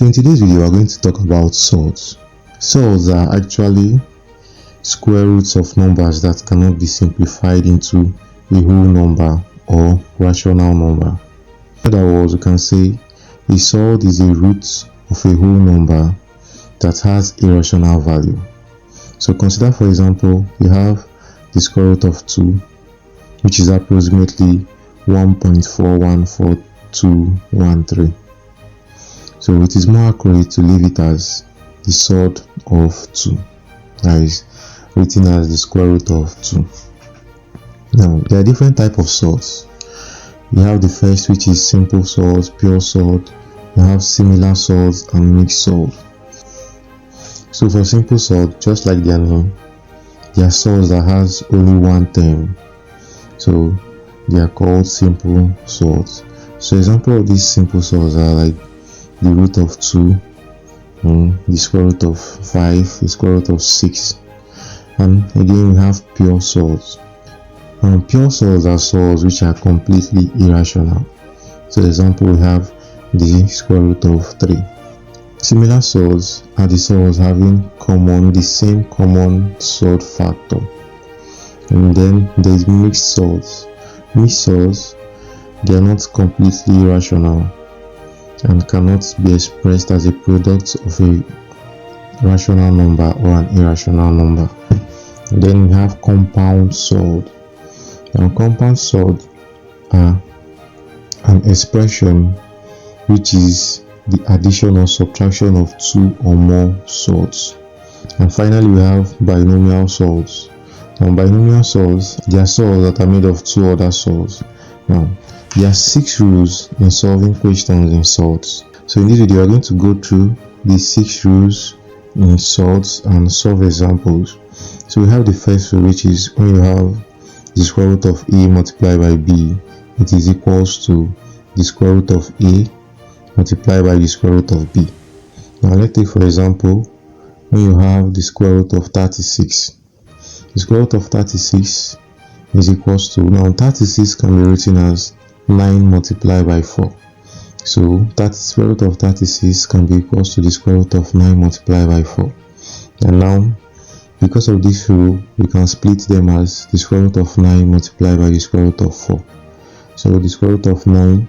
So in today's video, we're going to talk about surds. Surds are actually square roots of numbers that cannot be simplified into a whole number or rational number. In other words, we can say a surd is a root of a whole number that has a rational value. So consider, for example, you have the square root of 2, which is approximately 1.414213. So it is more accurate to leave it as the surd of 2, that is written as the square root of 2. Now, there are different types of surds. You have the first, which is simple surds, pure surd. You have similar surds and mixed surds. So for simple surd, just like their name, they are surds that has only one term. So they are called simple surds. So example of these simple surds are like the root of 2, the square root of 5, the square root of 6. And again, we have pure surds. Pure surds are surds which are completely irrational. So example, we have the square root of 3. Similar surds are the surds having the same common surd factor. And then there is mixed surds. Mixed surds, they are not completely irrational and cannot be expressed as a product of a rational number or an irrational number. And then we have compound surd. And compound surd are an expression which is the addition or subtraction of two or more surds. And finally, we have binomial surds. Now, binomial surds, they are surds that are made of two other surds. Now, there are 6 rules in solving questions in surds. So in this video, we are going to go through the 6 rules in surds and solve examples. So we have the first rule, which is when you have the square root of a multiplied by b, it is equals to the square root of a multiplied by the square root of b. Now let's take for example when you have the square root of 36. The square root of 36 is equals to, now 36 can be written as 9 multiplied by 4. So that square root of 36 can be equals to the square root of 9 multiplied by 4. And now, because of this rule, we can split them as the square root of 9 multiplied by the square root of 4. So the square root of 9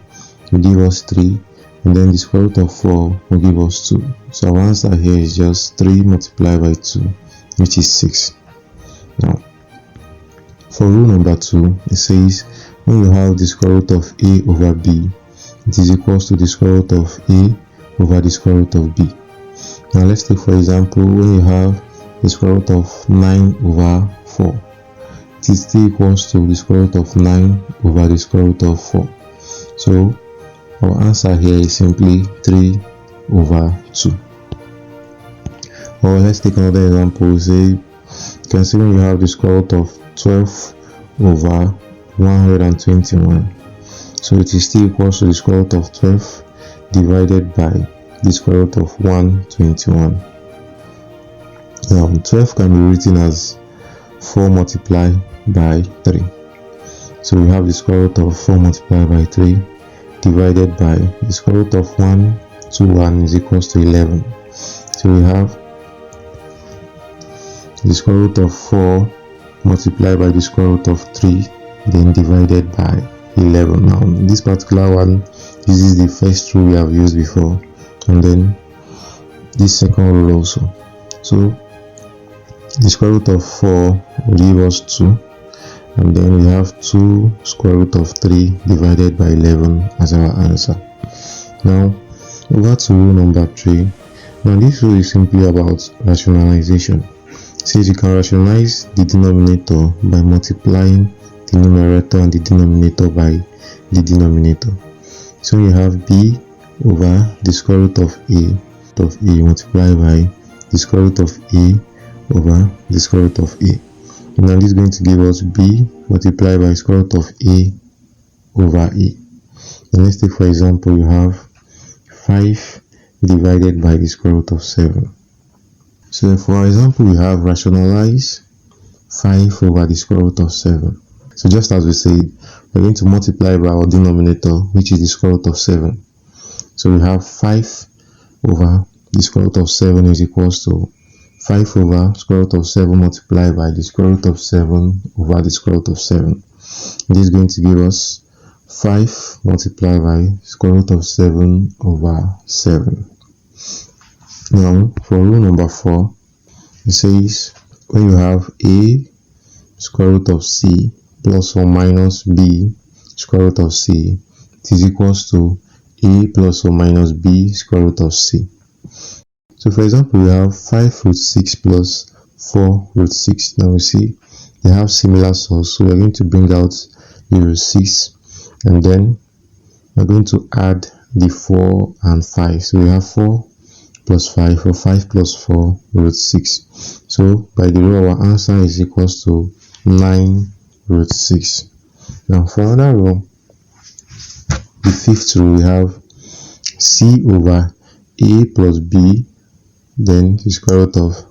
will give us 3, and then the square root of 4 will give us 2. So our answer here is just 3 multiplied by 2, which is 6. Now, for rule number 2, it says when you have the square root of a over b, it is equals to the square root of a over the square root of b. Now let's take for example when you have the square root of 9 over 4, it is still equals to the square root of 9 over the square root of 4. So our answer here is simply 3 over 2. Or let's take another example. Say you can see when you have the square root of 12 over 121, so it is still equals to the square root of 12 divided by the square root of 121. Now 12 can be written as 4 multiplied by 3. So we have the square root of 4 multiplied by 3 divided by the square root of 121 is equals to 11. So we have the square root of 4 multiplied by the square root of 3 then divided by 11. Now this particular one uses the first rule we have used before, and then this second rule also. So the square root of 4 will give us 2, and then we have 2 square root of 3 divided by 11 as our answer. Now over to rule number 3. Now this rule is simply about rationalization. It says you can rationalize the denominator by multiplying the numerator and the denominator by the denominator. So you have b over the square root of a multiplied by the square root of a over the square root of a. And now this is going to give us b multiplied by the square root of a over a. And let's take for example you have 5 divided by the square root of 7. So for example we have rationalize 5 over the square root of 7. So just as we said, we're going to multiply by our denominator, which is the square root of 7. So we have 5 over the square root of 7 is equals to 5 over square root of 7 multiplied by the square root of 7 over the square root of 7. This is going to give us 5 multiplied by square root of 7 over 7. Now, for rule number 4, it says when you have a square root of c plus or minus b square root of c, it is equals to a plus or minus b square root of c. So for example, we have 5 root 6 plus 4 root 6. Now we see they have similar source, so we're going to bring out the root 6 and then we're going to add the 4 and 5. So we have 4 plus 5, or 5 plus 4 root 6. So by the rule, our answer is equals to 9 root 6. Now for another rule, the 5th rule, we have c over a plus b, then the square root of